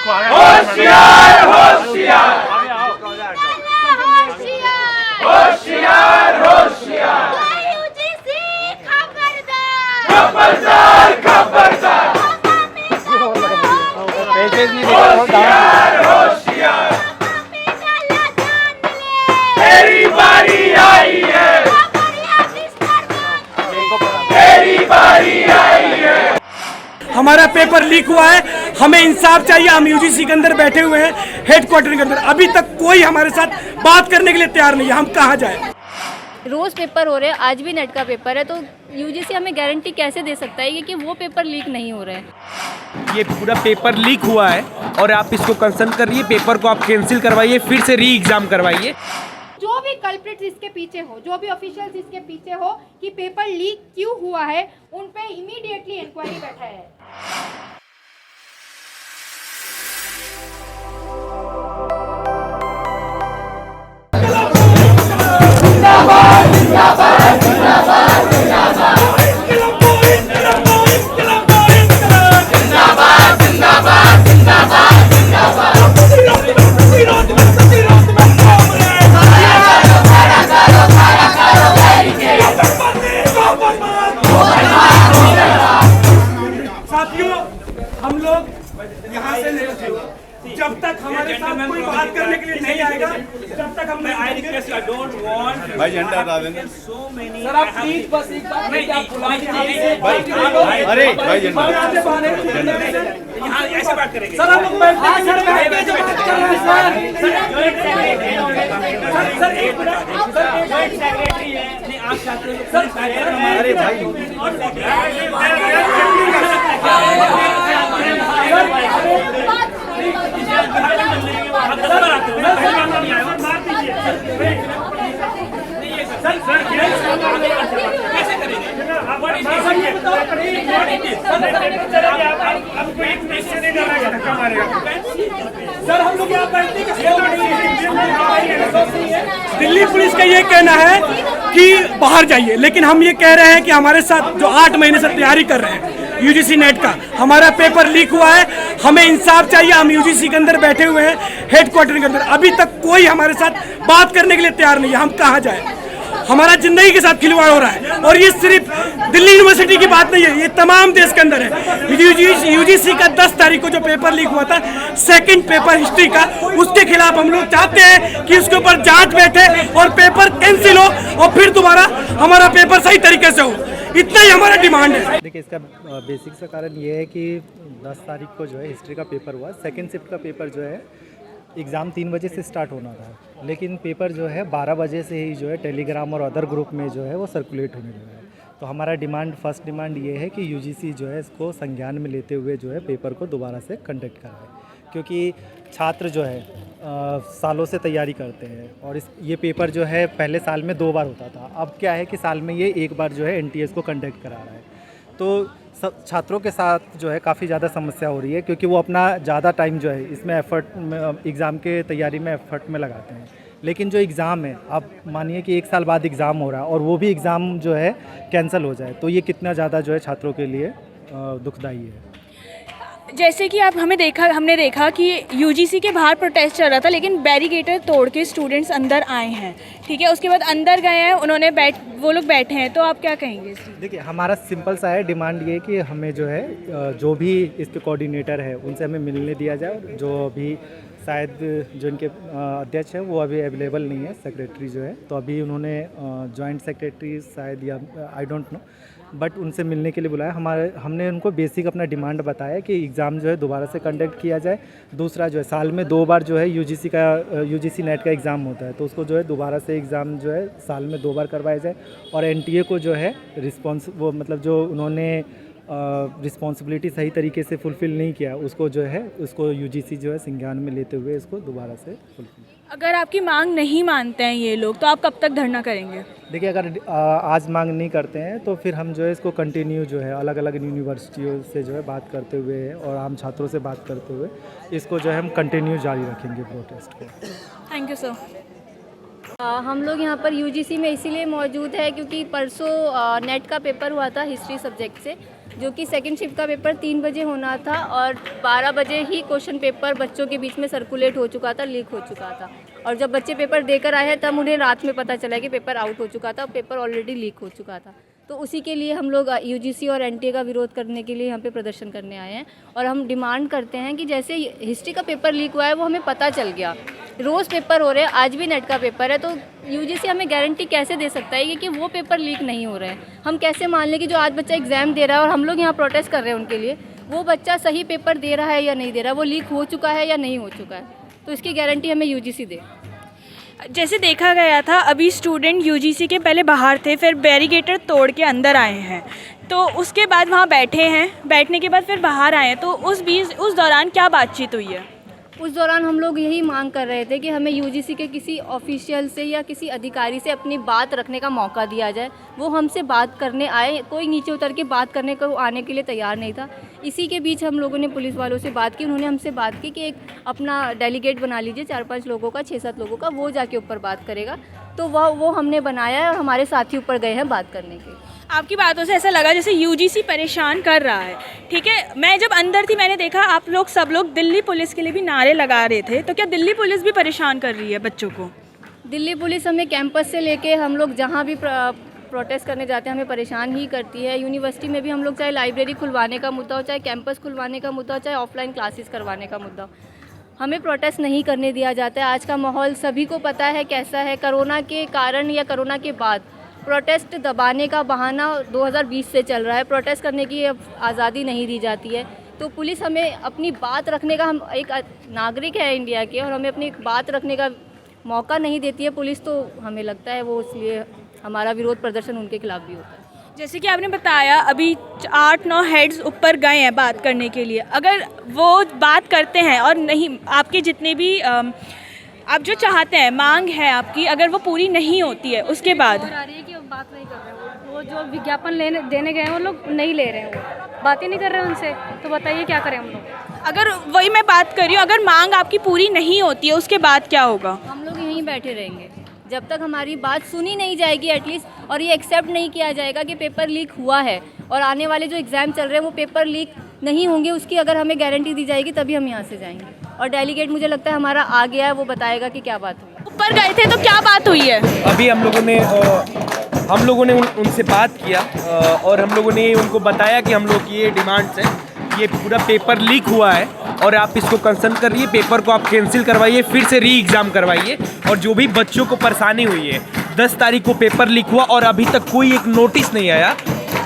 होशियार होशियार होशियार होशियार खबरदार खबरदार होशियार होशियार तेरी बारी आई है तेरी बारी आई है। हमारा पेपर लीक हुआ है, हमें इंसाफ चाहिए। हम यूजीसी के अंदर बैठे हुए हैं, हेडक्वार्टर के अंदर। अभी तक कोई हमारे साथ बात करने के लिए तैयार नहीं है। हम कहाँ जाए? रोज़ पेपर हो रहे हैं, आज भी नेट का पेपर है, तो यूजीसी हमें गारंटी कैसे दे सकता है कि वो पेपर लीक नहीं हो रहा है? ये पूरा पेपर लीक हुआ है और आप इसको कंसर्न करिए, पेपर को आप कैंसिल करवाइए, फिर से री एग्जाम करवाइए। जो भी कल्प्रिट्स इसके पीछे हो, जो भी ऑफिशियल्स इसके पीछे हो कि पेपर लीक क्यों हुआ है, उन पे इमीडिएटली इंक्वायरी बैठाया है। साथियों, हम लोग यहाँ से नहीं उठेंगे जब तक हमारे साथ कोई बात करने के लिए नहीं आएगा, जब तक हम नहीं आएंगे। भाई झंडा हटा देना। सर आप प्लीज बस एक बार नहीं आप बुला दीजिए। अरे भाई झंडा यहाँ ऐसे बात करेंगे सर। हम लोग बैठते हैं सर, बैठ के जो बात कर रहे हैं सर एक मिनट सेक्रेटरी है नहीं आप चाहते हो सर। अरे भाई सर हम लोग यहाँ बैठते हैं। दिल्ली पुलिस का ये कहना है कि बाहर जाइए, लेकिन हम ये कह रहे हैं कि हमारे साथ जो 8 महीने से तैयारी कर रहे हैं यूजीसी नेट का, हमारा पेपर लीक हुआ है, हमें इंसाफ चाहिए। हम यूजीसी के अंदर बैठे हुए हैं, हेडक्वार्टर के अंदर। अभी तक कोई हमारे साथ बात करने के लिए तैयार नहीं है। हम कहाँ जाए? हमारा जिंदगी के साथ खिलवाड़ हो रहा है। और ये सिर्फ दिल्ली यूनिवर्सिटी की बात नहीं है, ये तमाम देश के अंदर है। यूजीसी का 10 तारीख को जो पेपर लीक हुआ था, सेकंड पेपर हिस्ट्री का, उसके खिलाफ हम लोग चाहते हैं कि उसके ऊपर जांच बैठे और पेपर कैंसिल हो और फिर दोबारा हमारा पेपर सही तरीके से हो। इतना ही हमारा डिमांड है। देखिए, इसका बेसिक सा कारण ये है कि 10 तारीख को जो है हिस्ट्री का पेपर हुआ। सेकंड शिफ्ट का पेपर जो है एग्ज़ाम 3 बजे से स्टार्ट होना था, लेकिन पेपर जो है 12 बजे से ही जो है टेलीग्राम और अदर ग्रुप में जो है वो सर्कुलेट होने लगा है। तो हमारा फर्स्ट डिमांड ये है कि यूजीसी जो है इसको संज्ञान में लेते हुए जो है पेपर को दोबारा से कंडक्ट कराए, क्योंकि छात्र जो है सालों से तैयारी करते हैं और ये पेपर जो है पहले साल में 2 बार होता था। अब क्या है कि साल में ये 1 बार जो है एनटीएस को कंडक्ट करा रहा है। तो सब छात्रों के साथ जो है काफ़ी ज़्यादा समस्या हो रही है, क्योंकि वो अपना ज़्यादा टाइम जो है इसमें एग्ज़ाम के तैयारी में एफर्ट में लगाते हैं। लेकिन जो एग्ज़ाम है, आप मानिए कि 1 साल बाद एग्ज़ाम हो रहा है और वो भी एग्ज़ाम जो है कैंसिल हो जाए, तो ये कितना ज़्यादा जो है छात्रों के लिए दुखदायी है। जैसे कि हमने देखा कि यूजीसी के बाहर प्रोटेस्ट चल रहा था, लेकिन बैरिकेटर तोड़ के स्टूडेंट्स अंदर आए हैं, ठीक है। उसके बाद अंदर गए हैं, वो लोग बैठे हैं, तो आप क्या कहेंगे? देखिए, हमारा सिंपल सा है डिमांड ये कि हमें जो है जो भी इसके कोऑर्डिनेटर है उनसे हमें मिलने दिया जाए। जो अभी शायद जो इनके अध्यक्ष हैं वो अभी अवेलेबल नहीं है, सेक्रेटरी जो है, तो अभी उन्होंने जॉइंट सेक्रेटरी शायद या आई डोंट नो, बट उनसे मिलने के लिए बुलाया। हमने उनको बेसिक अपना डिमांड बताया कि एग्ज़ाम जो है दोबारा से कंडक्ट किया जाए। दूसरा जो है साल में 2 बार जो है यूजीसी नेट का एग्ज़ाम होता है, तो उसको जो है दोबारा से एग्ज़ाम जो है साल में 2 बार करवाया जाए। और एनटीए को जो है जो उन्होंने रिस्पॉन्सिबिलिटी सही तरीके से फुलफ़िल नहीं किया, उसको यूजीसी जो है संज्ञान में लेते हुए इसको दोबारा से फुलफ़िल। अगर आपकी मांग नहीं मानते हैं ये लोग, तो आप कब तक धरना करेंगे? देखिए, अगर आज मांग नहीं करते हैं तो फिर हम जो है इसको कंटिन्यू जो है अलग अलग यूनिवर्सिटियों से जो है बात करते हुए और आम छात्रों से बात करते हुए इसको जो है हम कंटिन्यू जारी रखेंगे प्रोटेस्ट को। Thank you sir. हम लोग यहाँ पर यूजीसी में इसीलिए मौजूद है क्योंकि परसों नेट का पेपर हुआ था हिस्ट्री सब्जेक्ट से, जो कि सेकंड शिफ्ट का पेपर 3 बजे होना था और 12 बजे ही क्वेश्चन पेपर बच्चों के बीच में सर्कुलेट हो चुका था, लीक हो चुका था। और जब बच्चे पेपर देकर आए हैं तब उन्हें रात में पता चला कि पेपर आउट हो चुका था, पेपर ऑलरेडी लीक हो चुका था। तो उसी के लिए हम लोग यूजीसी और एनटीए का विरोध करने के लिए यहाँ पे प्रदर्शन करने आए हैं और हम डिमांड करते हैं कि जैसे हिस्ट्री का पेपर लीक हुआ है वो हमें पता चल गया, रोज़ पेपर हो रहे हैं, आज भी नेट का पेपर है, तो यूजीसी हमें गारंटी कैसे दे सकता है कि वो पेपर लीक नहीं हो रहे हैं। हम कैसे मान लें कि जो आज बच्चा एग्ज़ाम दे रहा है और हम लोग यहाँ प्रोटेस्ट कर रहे हैं उनके लिए, वो बच्चा सही पेपर दे रहा है या नहीं दे रहा है, वो लीक हो चुका है या नहीं हो चुका है, तो इसकी गारंटी हमें यूजीसी दे। जैसे देखा गया था अभी स्टूडेंट यूजीसी के पहले बाहर थे, फिर बैरिकेटर तोड़ के अंदर आए हैं, तो उसके बाद वहाँ बैठे हैं, बैठने के बाद फिर बाहर आए हैं, तो उस दौरान क्या बातचीत हुई है? उस दौरान हम लोग यही मांग कर रहे थे कि हमें यूजीसी के किसी ऑफिशियल से या किसी अधिकारी से अपनी बात रखने का मौका दिया जाए। वो हमसे बात करने आए, कोई नीचे उतर के बात करने को आने के लिए तैयार नहीं था। इसी के बीच हम लोगों ने पुलिस वालों से बात की, उन्होंने हमसे बात की कि एक अपना डेलीगेट बना लीजिए 4-5 लोगों का, 6-7 लोगों का, वो जाके ऊपर बात करेगा। तो वो हमने बनाया है और हमारे साथी ऊपर गए हैं बात करने के। आपकी बातों से ऐसा लगा जैसे यूजीसी परेशान कर रहा है, ठीक है। मैं जब अंदर थी मैंने देखा आप लोग सब लोग दिल्ली पुलिस के लिए भी नारे लगा रहे थे, तो क्या दिल्ली पुलिस भी परेशान कर रही है बच्चों को? दिल्ली पुलिस हमें कैंपस से लेके हम लोग जहाँ भी प्रोटेस्ट करने जाते हैं हमें परेशान ही करती है। यूनिवर्सिटी में भी हम लोग चाहे लाइब्रेरी खुलवाने का मुद्दा हो, चाहे कैंपस खुलवाने का मुद्दा हो, चाहे ऑफलाइन क्लासेस करवाने का मुद्दा हो, हमें प्रोटेस्ट नहीं करने दिया जाता है। आज का माहौल सभी को पता है कैसा है। कोरोना के कारण या कोरोना के बाद प्रोटेस्ट दबाने का बहाना 2020 से चल रहा है। प्रोटेस्ट करने की आज़ादी नहीं दी जाती है, तो पुलिस हमें अपनी बात रखने का, हम एक नागरिक है इंडिया के और हमें अपनी बात रखने का मौका नहीं देती है पुलिस, तो हमें लगता है वो इसलिए हमारा विरोध प्रदर्शन उनके खिलाफ भी होता है। जैसे कि आपने बताया अभी 8-9 हेड्स ऊपर गए हैं बात करने के लिए, अगर वो बात करते हैं और नहीं, आपके जितने भी आप जो चाहते हैं मांग है आपकी, अगर वो पूरी नहीं होती है उसके बाद आ रही है कि बात नहीं कर रहे हैं, वो जो विज्ञापन देने गए हैं वो लोग नहीं ले रहे हैं, वो बातें नहीं कर रहे हैं उनसे, तो बताइए क्या करें हम लोग? अगर वही मैं बात कर रही हूँ, अगर मांग आपकी पूरी नहीं होती है उसके बाद क्या होगा? हम लोग यहीं बैठे रहेंगे जब तक हमारी बात सुनी नहीं जाएगी एटलीस्ट, और ये एक्सेप्ट नहीं किया जाएगा कि पेपर लीक हुआ है और आने वाले जो एग्ज़ाम चल रहे हैं वो पेपर लीक नहीं होंगे, उसकी अगर हमें गारंटी दी जाएगी तभी हम यहाँ से जाएंगे। और डेलीगेट मुझे लगता है हमारा आ गया है, वो बताएगा कि क्या बात हुई। ऊपर गए थे तो क्या बात हुई है? अभी हम लोगों ने उनसे बात किया और हम लोगों ने उनको बताया कि हम लोग की ये डिमांड्स हैं, ये पूरा पेपर लीक हुआ है और आप इसको कंसर्न करिए, पेपर को आप कैंसिल करवाइए, फिर से री एग्ज़ाम करवाइए। और जो भी बच्चों को परेशानी हुई है, 10 तारीख को पेपर लीक हुआ और अभी तक कोई एक नोटिस नहीं आया,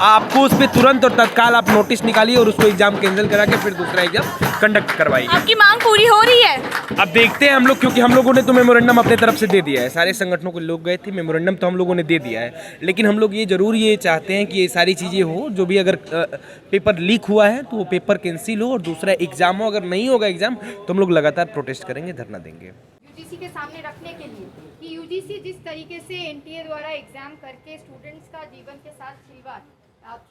आपको उस पर तुरंत और तत्काल आप नोटिस निकालिए और उसको एग्जाम कैंसिल करा के फिर दूसरा एग्जाम कंडक्ट करवाइए। आपकी मांग पूरी हो रही है? अब देखते हैं हम लोग, क्योंकि हम लोगों ने तो मेमोरेंडम अपने तरफ से दे दिया है, सारे संगठनों के लोग गए थे, मेमोरेंडम तो हम लोगों ने दे दिया है, लेकिन हम लोग ये ज़रूर ये चाहते हैं कि ये सारी चीज़ें हो, जो भी अगर पेपर लीक हुआ है तो वो पेपर कैंसिल हो और दूसरा एग्ज़ाम हो। अगर नहीं होगा एग्ज़ाम तो हम लोग लगातार प्रोटेस्ट करेंगे, धरना देंगे यूजीसी के सामने रखने के लिए कि यूजीसी जिस तरीके से एनटीए द्वारा एग्जाम करके स्टूडेंट्स का जीवन के साथ खिलवाड़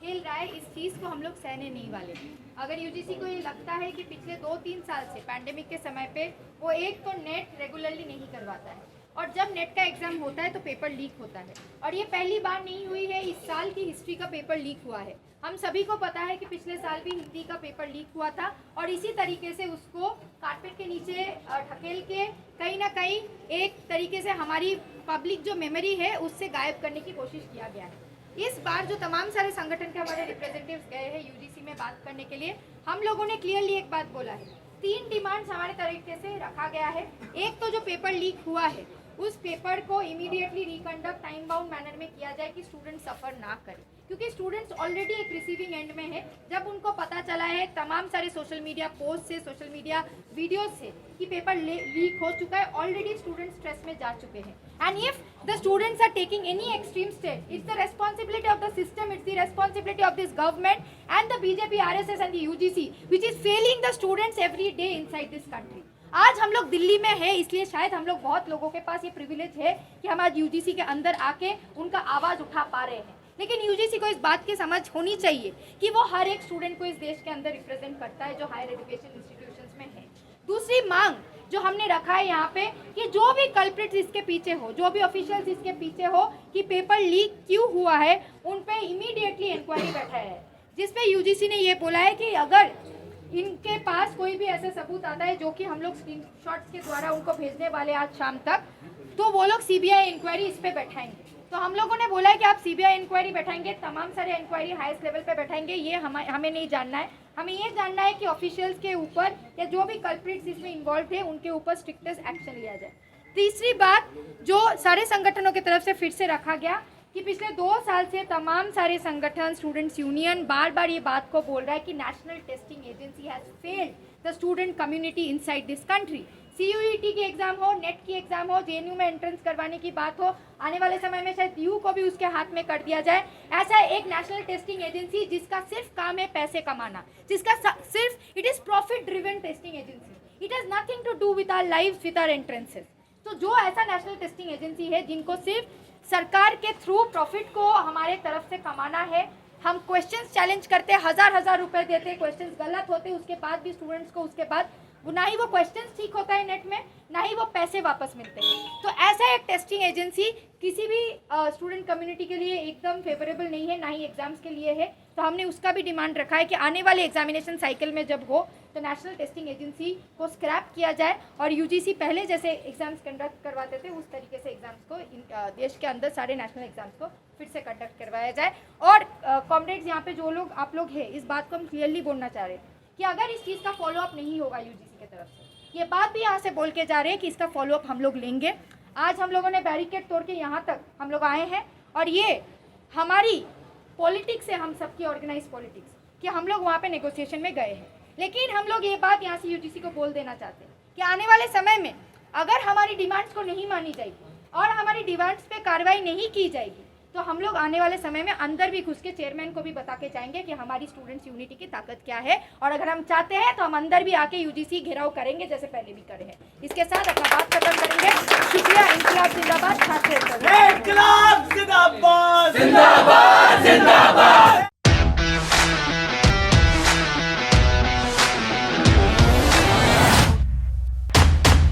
खेल रहा है, इस चीज़ को हम लोग सहने नहीं वाले। अगर यूजीसी को ये लगता है कि पिछले 2-3 साल से पैंडेमिक के समय पे वो एक तो नेट रेगुलरली नहीं करवाता है और जब नेट का एग्ज़ाम होता है तो पेपर लीक होता है, और ये पहली बार नहीं हुई है, इस साल की हिस्ट्री का पेपर लीक हुआ है। हम सभी को पता है कि पिछले साल भी हिंदी का पेपर लीक हुआ था और इसी तरीके से उसको कारपेट के नीचे ढकेल के कहीं ना कहीं एक तरीके से हमारी पब्लिक जो मेमोरी है उससे गायब करने की कोशिश किया गया है। इस बार जो तमाम सारे संगठन के हमारे रिप्रेजेंटेटिव्स गए हैं यूजीसी में बात करने के लिए, हम लोगों ने क्लियरली एक बात बोला है, 3 डिमांड्स हमारे तरीके से रखा गया है। एक तो जो पेपर लीक हुआ है उस पेपर को immediately reconduct time bound manner में किया जाए कि स्टूडेंट सफ़र ना करें, क्योंकि स्टूडेंट्स ऑलरेडी एक रिसीविंग एंड में है। जब उनको पता चला है तमाम सारे सोशल मीडिया पोस्ट से, सोशल मीडिया वीडियोस से कि पेपर लीक हो चुका है, ऑलरेडी स्टूडेंट्स स्ट्रेस में जा चुके हैं। And if the students are taking any extreme step, it's the responsibility of the system, it's the responsibility of this government and the BJP, RSS and the UGC which is failing the students every day inside this country. आज हम लोग दिल्ली में है, इसलिए शायद हम लोग, बहुत लोगों के पास ये प्रिविलेज है कि हम आज यूजीसी के अंदर आके उनका आवाज़ उठा पा रहे हैं, लेकिन यूजीसी को इस बात की समझ होनी चाहिए कि वो हर एक स्टूडेंट को इस देश के अंदर रिप्रेजेंट करता है जो हायर एजुकेशन इंस्टीट्यूशंस में है। दूसरी मांग जो हमने रखा है यहाँ पे कि जो भी कल्प्रिट्स इसके पीछे हो, जो भी ऑफिशियल्स इसके पीछे हो कि पेपर लीक क्यों हुआ है, उन पे इमीडिएटली इंक्वायरी बैठाया है, जिसपे यूजीसी ने ये बोला है कि अगर इनके पास कोई भी ऐसा सबूत आता है जो कि हम लोग स्क्रीनशॉट्स के द्वारा उनको भेजने वाले आज शाम तक, तो वो लोग सीबीआई इंक्वायरी इस पे बैठाएंगे। तो हम लोगों ने बोला है कि आप सीबीआई इंक्वायरी बैठाएंगे, तमाम सारे इंक्वायरी हाईएस्ट लेवल पे बैठाएंगे, ये हमें नहीं जानना है। हमें ये जानना है कि ऑफिशियल्स के ऊपर या जो भी कल्प्रिट्स इसमें इन्वॉल्व थे उनके ऊपर स्ट्रिक्टेस्ट एक्शन लिया जाए। तीसरी बात जो सारे संगठनों की तरफ से फिर से रखा गया कि पिछले 2 साल से तमाम सारे संगठन, स्टूडेंट्स यूनियन बार बार ये बात को बोल रहा है कि national testing agency has failed the student community inside this country. CUET की एग्ज़ाम हो, नेट की एग्ज़ाम हो, JNU में एंट्रेंस करवाने की बात हो, आने वाले समय में शायद DU को भी उसके हाथ में कर दिया जाए। ऐसा एक नेशनल टेस्टिंग एजेंसी जिसका सिर्फ काम है पैसे कमाना, जिसका सिर्फ it is profit driven testing agency, it has nothing to do with our lives, with our entrances. तो जो ऐसा नेशनल टेस्टिंग एजेंसी है जिनको सिर्फ सरकार के थ्रू प्रॉफिट को हमारे तरफ से कमाना है, हम क्वेश्चंस चैलेंज करते, हज़ार रुपए देते, क्वेश्चंस गलत होते, उसके बाद भी स्टूडेंट्स को उसके बाद ना ही वो क्वेश्चंस ठीक होता है नेट में, ना ही वो पैसे वापस मिलते हैं। तो ऐसा एक टेस्टिंग एजेंसी किसी भी स्टूडेंट कम्युनिटी के लिए एकदम फेवरेबल नहीं है, ना ही एग्जाम्स के लिए है। तो हमने उसका भी डिमांड रखा है कि आने वाले एग्जामिनेशन साइकिल में जब हो तो नेशनल टेस्टिंग एजेंसी को स्क्रैप किया जाए और यूजीसी पहले जैसे एग्जाम्स कंडक्ट करवाते थे उस तरीके से एग्जाम्स को देश के अंदर सारे नेशनल एग्जाम्स को फिर से कंडक्ट करवाया जाए। और कॉमरेड्स यहाँ पे जो लोग आप लोग हैं, इस बात को हम क्लियरली बोलना चाह रहे हैं कि अगर इस चीज़ का फॉलोअप नहीं होगा यूजीसी की तरफ से, ये बात भी यहाँ से बोल के जा रहे हैं कि इसका फॉलोअप हम लोग लेंगे। आज हम लोगों ने बैरिकेड तोड़ के यहाँ तक हम लोग आए हैं और ये हमारी पॉलिटिक्स है, हम सबकी ऑर्गेनाइज पॉलिटिक्स, कि हम लोग वहाँ पे नेगोशिएशन में गए हैं। लेकिन हम लोग ये बात यहाँ से यूजीसी को बोल देना चाहते हैं कि आने वाले समय में अगर हमारी डिमांड्स को नहीं मानी जाएगी और हमारी डिमांड्स पे कार्रवाई नहीं की जाएगी तो हम लोग आने वाले समय में अंदर भी घुस के चेयरमैन को भी बता के जाएंगे कि हमारी स्टूडेंट्स यूनिटी की ताकत क्या है, और अगर हम चाहते हैं तो हम अंदर भी आके यूजीसी घेराव करेंगे जैसे पहले भी करे हैं। इसके साथ अपना बात खत्म करेंगे। शुक्रिया। इंकलाब जिंदाबाद। छात्र